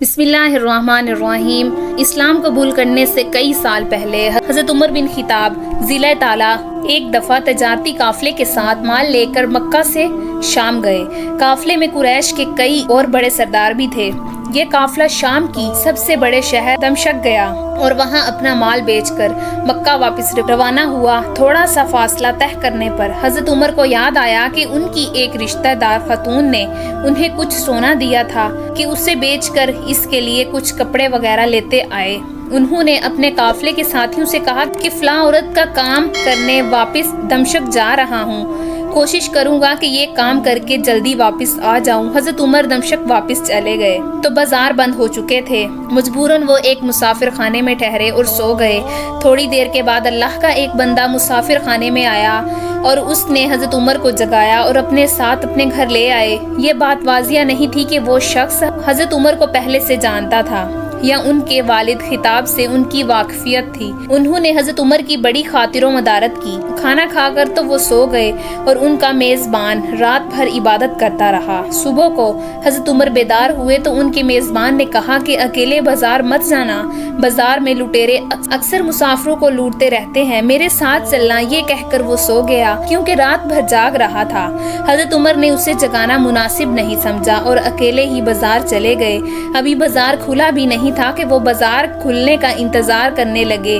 بسم اللہ الرحمن الرحیم۔ اسلام قبول کرنے سے کئی سال پہلے حضرت عمر بن خطاب ضلع تالا ایک دفعہ تجارتی قافلے کے ساتھ مال لے کر مکہ سے شام گئے۔ قافلے میں قریش کے کئی اور بڑے سردار بھی تھے۔ یہ قافلہ شام کی سب سے بڑے شہر دمشق گیا اور وہاں اپنا مال بیچ کر مکہ واپس روانہ ہوا۔ تھوڑا سا فاصلہ طے کرنے پر حضرت عمر کو یاد آیا کہ ان کی ایک رشتہ دار خاتون نے انہیں کچھ سونا دیا تھا کہ اسے بیچ کر اس کے لیے کچھ کپڑے وغیرہ لیتے آئے۔ انہوں نے اپنے قافلے کے ساتھیوں سے کہا کہ فلاں عورت کا کام کرنے واپس دمشق جا رہا ہوں، کوشش کروں گا کہ یہ کام کر کے جلدی واپس آ جاؤں۔ حضرت عمر دمشق واپس چلے گئے تو بازار بند ہو چکے تھے۔ مجبوراً وہ ایک مسافر خانے میں ٹھہرے اور سو گئے۔ تھوڑی دیر کے بعد اللہ کا ایک بندہ مسافر خانے میں آیا اور اس نے حضرت عمر کو جگایا اور اپنے ساتھ اپنے گھر لے آئے۔ یہ بات واضح نہیں تھی کہ وہ شخص حضرت عمر کو پہلے سے جانتا تھا یا ان کے والد خطاب سے ان کی واقفیت تھی۔ انہوں نے حضرت عمر کی بڑی خاطر و مدارت کی۔ کھانا کھا کر تو وہ سو گئے اور ان کا میزبان رات بھر عبادت کرتا رہا۔ صبح کو حضرت عمر بیدار ہوئے تو ان کے میزبان نے کہا کہ اکیلے بازار مت جانا، بازار میں لٹیرے اکثر مسافروں کو لوٹتے رہتے ہیں، میرے ساتھ چلنا۔ یہ کہہ کر وہ سو گیا کیونکہ رات بھر جاگ رہا تھا۔ حضرت عمر نے اسے جگانا مناسب نہیں سمجھا اور اکیلے ہی بازار چلے گئے۔ ابھی بازار کھلا بھی نہیں تھا کہ وہ بازار کھلنے کا انتظار کرنے لگے۔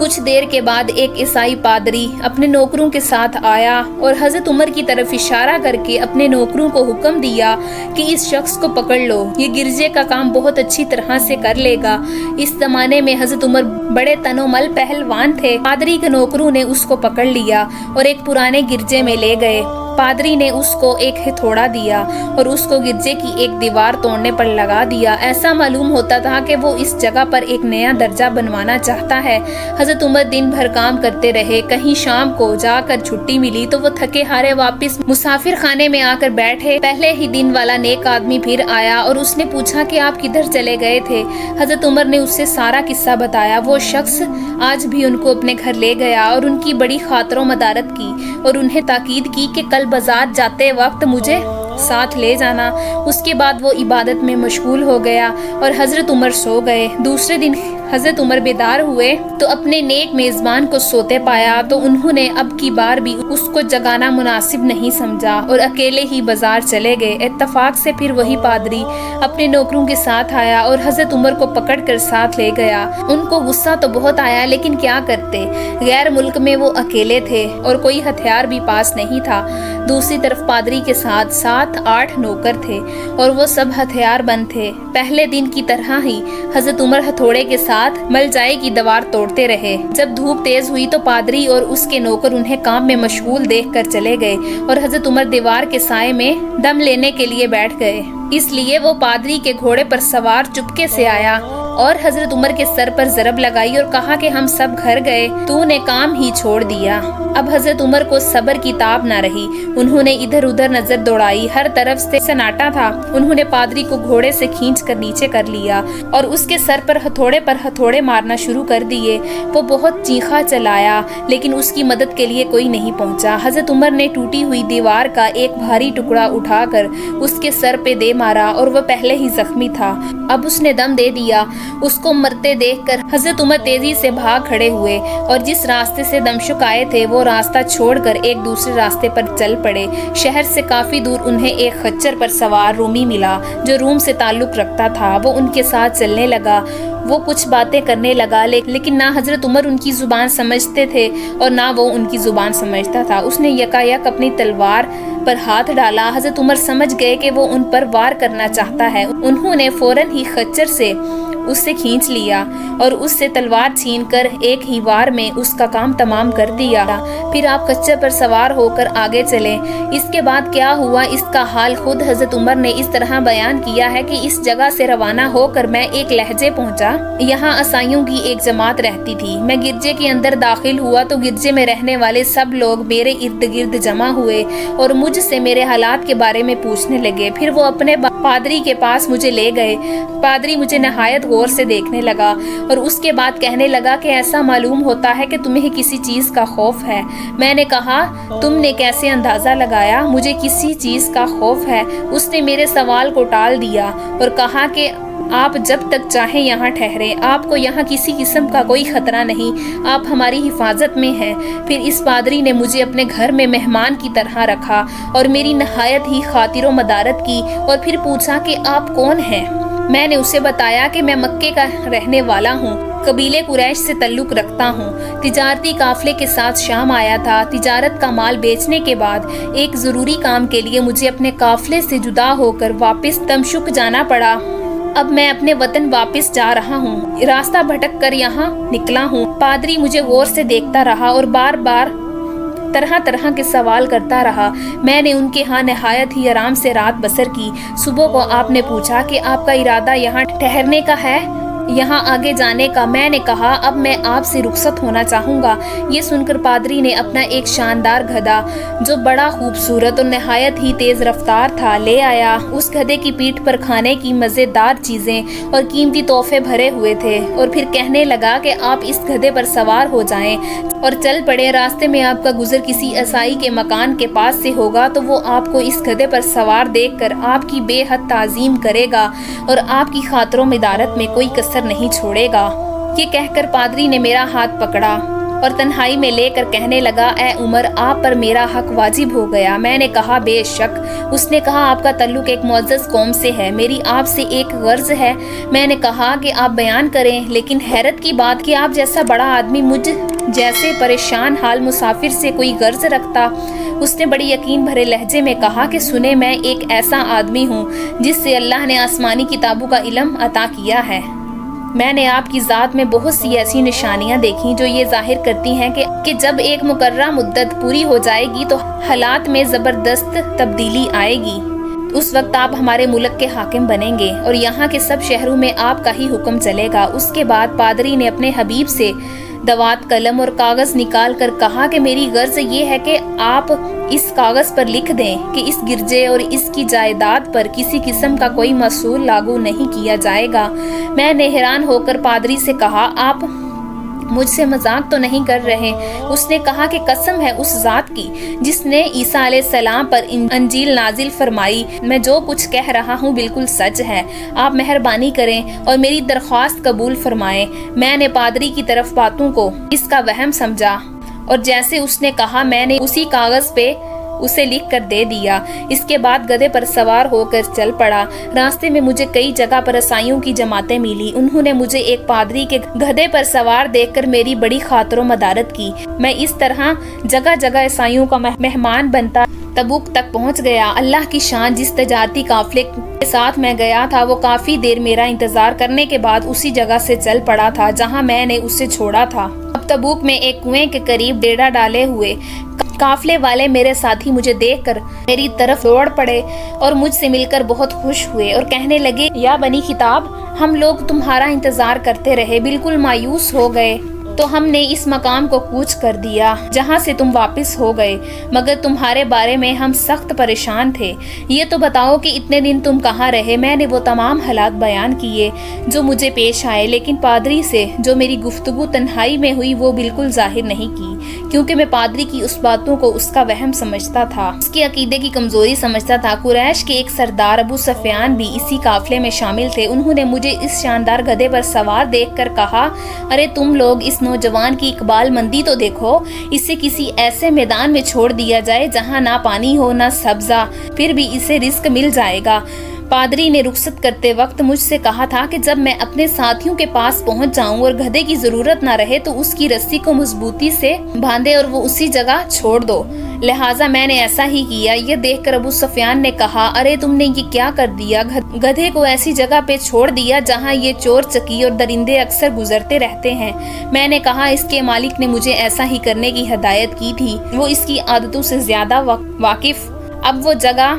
کچھ دیر کے بعد ایک عیسائی پادری اپنے نوکروں کے ساتھ آیا اور حضرت عمر کی طرف اشارہ کر کے اپنے نوکروں کو حکم دیا کہ اس شخص کو پکڑ لو، یہ گرجے کا کام بہت اچھی طرح سے کر لے گا۔ اس زمانے میں حضرت عمر بڑے تن و مل پہلوان تھے۔ پادری کے نوکروں نے اس کو پکڑ لیا اور ایک پرانے گرجے میں لے گئے۔ پادری نے اس کو ایک ہتھوڑا دیا اور اس کو گرجے کی ایک دیوار توڑنے پر لگا دیا۔ ایسا معلوم ہوتا تھا کہ وہ اس جگہ پر ایک نیا درجہ بنوانا چاہتا ہے۔ حضرت عمر دن بھر کام کرتے رہے۔ کہیں شام کو جا کر چھٹی ملی تو وہ تھکے ہارے واپس مسافر خانے میں آ کر بیٹھے۔ پہلے ہی دن والا نیک آدمی پھر آیا اور اس نے پوچھا کہ آپ کدھر چلے گئے تھے؟ حضرت عمر نے اسے سارا قصہ بتایا۔ وہ شخص آج بھی ان کو اپنے گھر لے گیا اور ان کی بڑی خاطر و مدارت کی اور انہیں تاکید کی کہ کل بازار جاتے وقت مجھے ساتھ لے جانا۔ اس کے بعد وہ عبادت میں مشغول ہو گیا اور حضرت عمر سو گئے۔ دوسرے دن حضرت عمر بیدار ہوئے تو اپنے نیک میزبان کو سوتے پایا تو انہوں نے اب کی بار بھی اس کو جگانا مناسب نہیں سمجھا اور اکیلے ہی بازار چلے گئے۔ اتفاق سے پھر وہی پادری اپنے نوکروں کے ساتھ آیا اور حضرت عمر کو پکڑ کر ساتھ لے گیا۔ ان کو غصہ تو بہت آیا لیکن کیا کرتے، غیر ملک میں وہ اکیلے تھے اور کوئی ہتھیار بھی پاس نہیں تھا۔ دوسری طرف پادری کے ساتھ 7-8 نوکر تھے اور وہ سب ہتھیار بند تھے۔ پہلے دن کی طرح ہی حضرت عمر ہتھوڑے کے ساتھ ملجائے کی دیوار توڑتے رہے۔ جب دھوپ تیز ہوئی تو پادری اور اس کے نوکر انہیں کام میں مشغول دیکھ کر چلے گئے اور حضرت عمر دیوار کے سائے میں دم لینے کے لیے بیٹھ گئے۔ اس لیے وہ پادری کے گھوڑے پر سوار چپکے سے آیا اور حضرت عمر کے سر پر ضرب لگائی اور کہا کہ ہم سب گھر گئے، تو نے کام ہی چھوڑ دیا۔ اب حضرت عمر کو صبر کی تاب نہ رہی۔ انہوں نے ادھر ادھر نظر دوڑائی، ہر طرف سے سناٹا تھا۔ انہوں نے پادری کو گھوڑے سے کھینچ کر نیچے کر لیا اور اس کے سر پر ہتھوڑے مارنا شروع کر دیے۔ وہ بہت چیخا چلایا لیکن اس کی مدد کے لیے کوئی نہیں پہنچا۔ حضرت عمر نے ٹوٹی ہوئی دیوار کا ایک بھاری ٹکڑا اٹھا کر اس کے سر پہ دے مارا اور وہ پہلے ہی زخمی تھا، اب اس نے دم دے دیا۔ اس کو مرتے دیکھ کر حضرت عمر تیزی سے بھاگ کھڑے ہوئے اور جس راستے سے دمشق آئے تھے وہ راستہ چھوڑ کر ایک دوسرے راستے پر چل پڑے۔ شہر سے کافی دور انہیں ایک خچر پر سوار رومی ملا جو روم سے تعلق رکھتا تھا۔ وہ ان کے ساتھ چلنے لگا۔ وہ کچھ باتیں کرنے لگا لیکن نہ حضرت عمر ان کی زبان سمجھتے تھے اور نہ وہ ان کی زبان سمجھتا تھا۔ اس نے یکایک اپنی تلوار پر ہاتھ ڈالا۔ حضرت عمر سمجھ گئے کہ وہ ان پر وار کرنا چاہتا ہے۔ انہوں نے فوراً ہی خچر سے اسے کھینچ لیا اور اس سے تلوار چھین کر ایک ہی وار میں اس کا کام تمام کر دیا۔ پھر آپ خچر پر سوار ہو کر آگے چلے۔ اس کے بعد کیا ہوا اس کا حال خود حضرت عمر نے اس طرح بیان کیا ہے کہ اس جگہ سے روانہ ہو کر میں ایک لہجے پہنچا۔ یہاں عیسائیوں کی ایک جماعت رہتی تھی۔ میں گرجے کے اندر داخل ہوا تو گرجے میں رہنے والے سب لوگ میرے ارد گرد جمع ہوئے اور مجھ سے میرے حالات کے بارے میں پوچھنے لگے۔ پھر وہ اپنے پادری کے پاس مجھے لے گئے۔ پادری مجھے نہایت غور سے دیکھنے لگا اور اس کے بعد کہنے لگا کہ ایسا معلوم ہوتا ہے کہ تمہیں کسی چیز کا خوف ہے۔ میں نے کہا تم نے کیسے اندازہ لگایا مجھے کسی چیز کا خوف ہے؟ اس نے میرے سوال کو ٹال دیا اور کہا کہ آپ جب تک چاہیں یہاں ٹھہریں، آپ کو یہاں کسی قسم کا کوئی خطرہ نہیں، آپ ہماری حفاظت میں ہیں۔ پھر اس پادری نے مجھے اپنے گھر میں مہمان کی طرح رکھا اور میری نہایت ہی خاطر و مدارت کی، اور پھر پوچھا کہ آپ کون ہیں؟ میں نے اسے بتایا کہ میں مکے کا رہنے والا ہوں، قبیلے قریش سے تعلق رکھتا ہوں، تجارتی قافلے کے ساتھ شام آیا تھا۔ تجارت کا مال بیچنے کے بعد ایک ضروری کام کے لیے مجھے اپنے قافلے سے جدا ہو کر واپس دمشق جانا پڑا۔ اب میں اپنے وطن واپس جا رہا ہوں، راستہ بھٹک کر یہاں نکلا ہوں۔ پادری مجھے غور سے دیکھتا رہا اور بار بار طرح طرح کے سوال کرتا رہا۔ میں نے ان کے ہاں نہایت ہی آرام سے رات بسر کی۔ صبح کو آپ نے پوچھا کہ آپ کا ارادہ یہاں ٹھہرنے کا ہے، یہاں آگے جانے کا؟ میں نے کہا اب میں آپ سے رخصت ہونا چاہوں گا۔ یہ سن کر پادری نے اپنا ایک شاندار گدھا، جو بڑا خوبصورت اور نہایت ہی تیز رفتار تھا، لے آیا۔ اس گدھے کی پیٹھ پر کھانے کی مزیدار چیزیں اور قیمتی تحفے بھرے ہوئے تھے، اور پھر کہنے لگا کہ آپ اس گدھے پر سوار ہو جائیں اور چل پڑے۔ راستے میں آپ کا گزر کسی عیسائی کے مکان کے پاس سے ہوگا تو وہ آپ کو اس گدھے پر سوار دیکھ کر آپ کی بے حد تعظیم کرے گا اور آپ کی خاطر و مدارت میں کوئی کسر نہیں چھوڑے گا۔ یہ کہہ کر پادری نے میرا ہاتھ پکڑا اور تنہائی میں لے کر کہنے لگا، اے عمر، آپ پر میرا حق واجب ہو گیا۔ میں نے کہا بے شک۔ اس نے کہا آپ کا تعلق ایک معزز قوم سے ہے، میری آپ سے ایک غرض ہے۔ میں نے کہا کہ آپ بیان کریں، لیکن حیرت کی بات کہ آپ جیسا بڑا آدمی مجھ جیسے پریشان حال مسافر سے کوئی غرض رکھتا۔ اس نے بڑی یقین بھرے لہجے میں کہا کہ سنیں، میں ایک ایسا آدمی ہوں جس سے اللہ نے آسمانی کتابوں کا علم عطا کیا ہے۔ میں نے آپ کی ذات میں بہت سی ایسی نشانیاں دیکھی جو یہ ظاہر کرتی ہیں کہ جب ایک مقررہ مدت پوری ہو جائے گی تو حالات میں زبردست تبدیلی آئے گی۔ اس وقت آپ ہمارے ملک کے حاکم بنیں گے اور یہاں کے سب شہروں میں آپ کا ہی حکم چلے گا۔ اس کے بعد پادری نے اپنے حبیب سے دوات، قلم اور کاغذ نکال کر کہا کہ میری غرض یہ ہے کہ آپ اس کاغذ پر لکھ دیں کہ اس گرجے اور اس کی جائیداد پر کسی قسم کا کوئی مصول لاگو نہیں کیا جائے گا۔ میں نے حیران ہو کر پادری سے کہا، آپ مجھ سے مذاق تو نہیں کر رہے؟ اس نے کہا کہ قسم ہے اس ذات کی جس نے عیسیٰ علیہ السلام پر انجیل نازل فرمائی، میں جو کچھ کہہ رہا ہوں بالکل سچ ہے۔ آپ مہربانی کریں اور میری درخواست قبول فرمائیں۔ میں نے پادری کی طرف باتوں کو اس کا وہم سمجھا اور جیسے اس نے کہا میں نے اسی کاغذ پہ اسے لکھ کر دے دیا۔ اس کے بعد گدھے پر سوار ہو کر چل پڑا۔ راستے میں مجھے کئی جگہ پر عیسائیوں کی جماعتیں ملی۔ انہوں نے مجھے ایک پادری کے گدھے پر سوار دیکھ کر میری بڑی خاطر و مدارت کی۔ میں اس طرح جگہ جگہ عیسائیوں کا مہمان بنتا تبوک تک پہنچ گیا۔ اللہ کی شان، جس تجارتی قافلے کے ساتھ میں گیا تھا وہ کافی دیر میرا انتظار کرنے کے بعد اسی جگہ سے چل پڑا تھا جہاں میں نے اسے چھوڑا تھا۔ اب تبوک میں ایک کنویں کے قریب ڈیرا ڈالے ہوئے قافلے والے میرے ساتھی مجھے دیکھ کر میری طرف دوڑ پڑے اور مجھ سے مل کر بہت خوش ہوئے اور کہنے لگے، یا بنی خطاب، ہم لوگ تمہارا انتظار کرتے رہے، بالکل مایوس ہو گئے تو ہم نے اس مقام کو کوچ کر دیا جہاں سے تم واپس ہو گئے، مگر تمہارے بارے میں ہم سخت پریشان تھے۔ یہ تو بتاؤ کہ اتنے دن تم کہاں رہے؟ میں نے وہ تمام حالات بیان کیے جو مجھے پیش آئے، لیکن پادری سے جو میری گفتگو تنہائی میں ہوئی وہ بالکل ظاہر نہیں کی، کیونکہ میں پادری کی اس باتوں کو اس کا وہم سمجھتا تھا، اس کے عقیدے کی کمزوری سمجھتا تھا۔ قریش کے ایک سردار ابو سفیان بھی اسی قافلے میں شامل تھے۔ انہوں نے مجھے اس شاندار گدھے پر سوار دیکھ کر کہا، ارے تم لوگ اس نوجوان کی اقبال مندی تو دیکھو، اسے کسی ایسے میدان میں چھوڑ دیا جائے جہاں نہ پانی ہو نہ سبزہ، پھر بھی اسے رزق مل جائے گا۔ پادری نے رخصت کرتے وقت مجھ سے کہا تھا کہ جب میں اپنے ساتھیوں کے پاس پہنچ جاؤں اور گدھے کی ضرورت نہ رہے تو اس کی رسی کو مضبوطی سے باندھے اور وہ اسی جگہ چھوڑ دو، لہٰذا میں نے ایسا ہی کیا۔ یہ دیکھ کر ابو سفیان نے کہا، ارے تم نے یہ کیا کر دیا؟ گدھے کو ایسی جگہ پہ چھوڑ دیا جہاں یہ چور چکی اور درندے اکثر گزرتے رہتے ہیں۔ میں نے کہا، اس کے مالک نے مجھے ایسا ہی کرنے کی ہدایت کی تھی، وہ اس کی عادتوں سے زیادہ واقف۔ اب وہ جگہ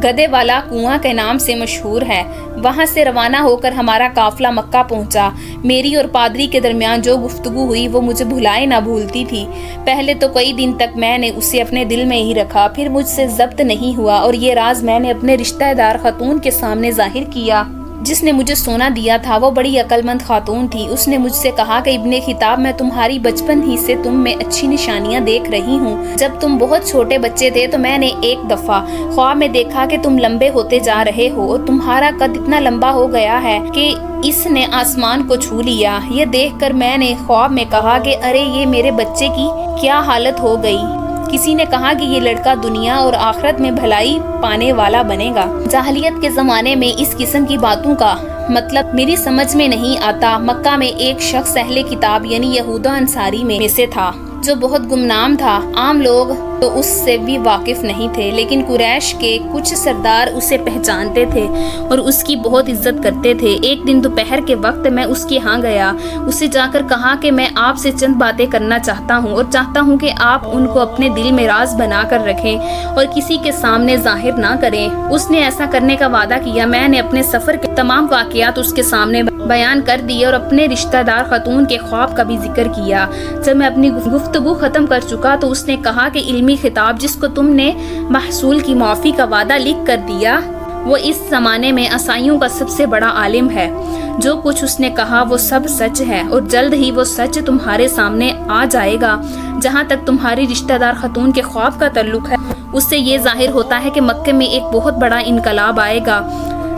گدھے والا کنواں کے نام سے مشہور ہے۔ وہاں سے روانہ ہو کر ہمارا قافلہ مکہ پہنچا۔ میری اور پادری کے درمیان جو گفتگو ہوئی وہ مجھے بھلائے نہ بھولتی تھی۔ پہلے تو کئی دن تک میں نے اسے اپنے دل میں ہی رکھا، پھر مجھ سے ضبط نہیں ہوا اور یہ راز میں نے اپنے رشتہ دار خاتون کے سامنے ظاہر کیا۔ جس نے مجھے سونا دیا تھا وہ بڑی عقل مند خاتون تھی۔ اس نے مجھ سے کہا کہ ابن خطاب، میں تمہاری بچپن ہی سے تم میں اچھی نشانیاں دیکھ رہی ہوں۔ جب تم بہت چھوٹے بچے تھے تو میں نے ایک دفعہ خواب میں دیکھا کہ تم لمبے ہوتے جا رہے ہو اور تمہارا قد اتنا لمبا ہو گیا ہے کہ اس نے آسمان کو چھو لیا۔ یہ دیکھ کر میں نے خواب میں کہا کہ ارے یہ میرے بچے کی کیا حالت ہو گئی۔ کسی نے کہا کہ یہ لڑکا دنیا اور آخرت میں بھلائی پانے والا بنے گا۔ جاہلیت کے زمانے میں اس قسم کی باتوں کا مطلب میری سمجھ میں نہیں آتا۔ مکہ میں ایک شخص اہل کتاب یعنی یہودا انصاری میں سے تھا جو بہت گمنام تھا۔ عام لوگ تو اس سے بھی واقف نہیں تھے، لیکن قریش کے کچھ سردار اسے پہچانتے تھے اور اس کی بہت عزت کرتے تھے۔ ایک دن دوپہر کے وقت میں اس کے ہاں گیا، اسے جا کر کہا کہ میں آپ سے چند باتیں کرنا چاہتا ہوں اور چاہتا ہوں کہ آپ ان کو اپنے دل میں راز بنا کر رکھیں اور کسی کے سامنے ظاہر نہ کریں۔ اس نے ایسا کرنے کا وعدہ کیا۔ میں نے اپنے سفر کے تمام واقعات اس کے سامنے بیان کر دیے اور اپنے رشتہ دار خاتون کے خواب کا بھی ذکر کیا۔ جب میں اپنی گفتگو ختم کر چکا تو اس نے کہا کہ علمی خطاب جس کو تم نے محصول کی معافی کا وعدہ لکھ کر دیا وہ اس زمانے میں عیسائیوں کا سب سے بڑا عالم ہے۔ جو کچھ اس نے کہا وہ سب سچ ہے اور جلد ہی وہ سچ تمہارے سامنے آ جائے گا۔ جہاں تک تمہاری رشتہ دار خاتون کے خواب کا تعلق ہے، اس سے یہ ظاہر ہوتا ہے کہ مکہ میں ایک بہت بڑا انقلاب آئے گا۔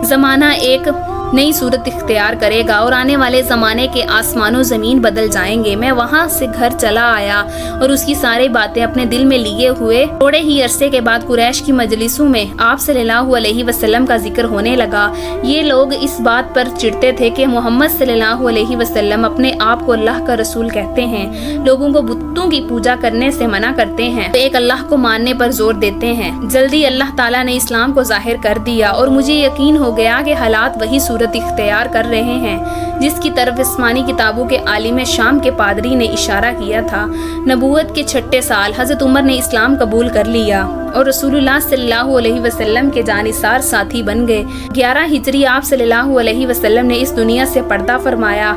زمانہ ایک نئی صورت اختیار کرے گا اور آنے والے زمانے کے آسمان و زمین بدل جائیں گے۔ میں وہاں سے گھر چلا آیا اور اس کی ساری باتیں اپنے دل میں لیے ہوئے تھوڑے ہی عرصے کے بعد قریش کی مجلسوں میں آپ صلی اللہ علیہ وسلم کا ذکر ہونے لگا۔ یہ لوگ اس بات پر چڑھتے تھے کہ محمد صلی اللہ علیہ وسلم اپنے آپ کو اللہ کا رسول کہتے ہیں، لوگوں کو بتوں کی پوجا کرنے سے منع کرتے ہیں، ایک اللہ کو ماننے پر زور دیتے ہیں۔ جلدی اللہ تعالیٰ نے اسلام کو ظاہر کر دیا اور مجھے یقین ہو گیا کہ حالات وہی صورت اختیار کر رہے ہیں جس کی طرف آسمانی کتابوں کے عالم شام کے پادری نے اشارہ کیا تھا۔ نبوت کے 6 سال حضرت عمر نے اسلام قبول کر لیا اور رسول اللہ صلی اللہ علیہ وسلم کے جانثار ساتھی بن گئے۔ 11 ہجری آپ صلی اللہ علیہ وسلم نے اس دنیا سے پردہ فرمایا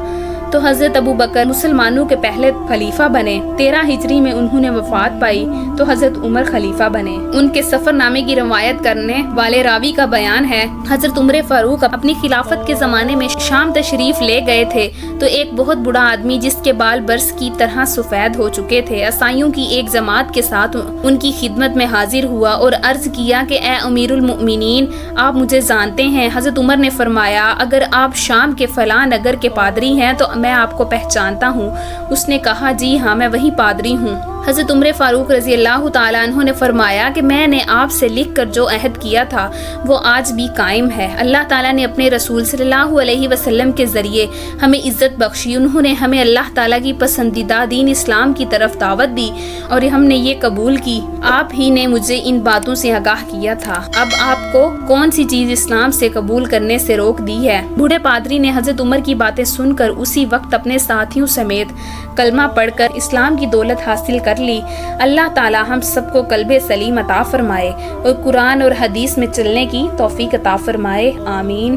تو حضرت ابو بکر مسلمانوں کے پہلے خلیفہ بنے۔ 13 ہجری میں انہوں نے وفات پائی تو حضرت عمر خلیفہ بنے۔ ان کے سفر نامے کی روایت کرنے والے راوی کا بیان ہے، حضرت عمر فاروق اپنی خلافت کے زمانے میں شام تشریف لے گئے تھے تو ایک بہت بوڑھا آدمی جس کے بال برس کی طرح سفید ہو چکے تھے عیسائیوں کی ایک جماعت کے ساتھ ان کی خدمت میں حاضر ہوا اور عرض کیا کہ اے امیر المؤمنین، آپ مجھے جانتے ہیں؟ حضرت عمر نے فرمایا، اگر آپ شام کے فلاں نگر کے پادری ہیں تو میں آپ کو پہچانتا ہوں۔ اس نے کہا، جی ہاں، میں وہی پادری ہوں۔ حضرت عمر فاروق رضی اللہ تعالیٰ عنہ نے فرمایا کہ میں نے آپ سے لکھ کر جو عہد کیا تھا وہ آج بھی قائم ہے۔ اللہ تعالیٰ نے اپنے رسول صلی اللہ علیہ وسلم کے ذریعے ہمیں عزت بخشی، انہوں نے ہمیں اللہ تعالیٰ کی پسندیدہ دین اسلام کی طرف دعوت دی اور ہم نے یہ قبول کی۔ آپ ہی نے مجھے ان باتوں سے آگاہ کیا تھا، اب آپ کو کون سی چیز اسلام سے قبول کرنے سے روک دی ہے؟ بوڑھے پادری نے حضرت عمر کی باتیں سن کر اسی وقت اپنے ساتھیوں سمیت کلمہ پڑھ کر اسلام کی دولت حاصل کر لی۔ اللہ تعالی ہم سب کو قلب سلیم عطا فرمائے اور قرآن اور حدیث میں چلنے کی توفیق عطا فرمائے، آمین۔